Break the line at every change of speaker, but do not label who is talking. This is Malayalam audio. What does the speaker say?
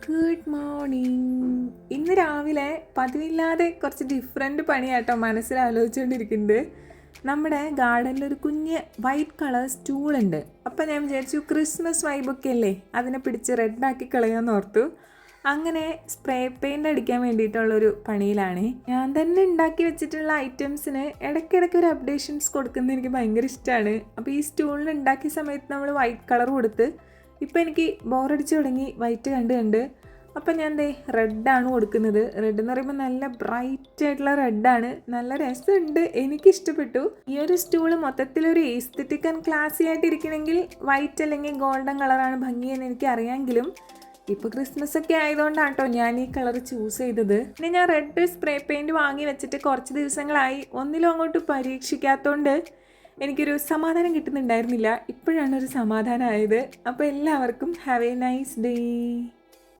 Good morning. ഇന്ന് രാവിലെ പതിവില്ലാതെ കുറച്ച് ഡിഫറെൻറ്റ് പണിയാട്ടോ മനസ്സിൽ ആലോചിച്ചുകൊണ്ടിരിക്കുന്നത്. നമ്മുടെ ഗാർഡനിൽ ഒരു കുഞ്ഞ് വൈറ്റ് കളർ സ്റ്റൂളുണ്ട്. അപ്പം ഞാൻ വിചാരിച്ചു ക്രിസ്മസ് വൈബൊക്കെ അല്ലേ, അതിനെ പിടിച്ച് റെഡാക്കി കളയാമെന്ന് ഓർത്തു. അങ്ങനെ സ്പ്രേ പെയിൻ്റ് അടിക്കാൻ വേണ്ടിയിട്ടുള്ളൊരു പണിയിലാണ്. ഞാൻ തന്നെ ഉണ്ടാക്കി വെച്ചിട്ടുള്ള ഐറ്റംസിന് ഇടയ്ക്കിടയ്ക്ക് ഒരു അപ്ഡേഷൻസ് കൊടുക്കുന്നത് എനിക്ക് ഭയങ്കര ഇഷ്ടമാണ്. അപ്പോൾ ഈ സ്റ്റൂളിന് ഉണ്ടാക്കിയ സമയത്ത് നമ്മൾ വൈറ്റ് കളർ കൊടുത്ത്, ഇപ്പോൾ എനിക്ക് ബോറടിച്ച് തുടങ്ങി വൈറ്റ് കണ്ട്. അപ്പം ഞാൻ റെഡാണ് കൊടുക്കുന്നത്. റെഡ് എന്ന് പറയുമ്പോൾ നല്ല ബ്രൈറ്റ് ആയിട്ടുള്ള റെഡാണ്, നല്ല രസമുണ്ട്, എനിക്കിഷ്ടപ്പെട്ടു. ഈ ഒരു സ്റ്റൂള് മൊത്തത്തിലൊരു എസ്തെറ്റിക് ആൻഡ് ക്ലാസി ആയിട്ടിരിക്കണമെങ്കിൽ വൈറ്റ് അല്ലെങ്കിൽ ഗോൾഡൻ കളറാണ് ഭംഗിയെന്ന് എനിക്ക് അറിയാമെങ്കിലും ഇപ്പോൾ ക്രിസ്മസ് ഒക്കെ ആയതുകൊണ്ടാണ് കേട്ടോ ഞാൻ ഈ കളർ ചൂസ് ചെയ്തത്. പിന്നെ ഞാൻ റെഡ് സ്പ്രേ പെയിൻറ്റ് വാങ്ങി വെച്ചിട്ട് കുറച്ച് ദിവസങ്ങളായി ഒന്നിലും അങ്ങോട്ട് പരീക്ഷിക്കാത്തതുകൊണ്ട് എനിക്കൊരു സമാധാനം കിട്ടുന്നുണ്ടായിരുന്നില്ല. ഇപ്പോഴാണ് ഒരു സമാധാനമായത്. അപ്പോൾ എല്ലാവർക്കും ഹാവ് എ നൈസ് ഡേ.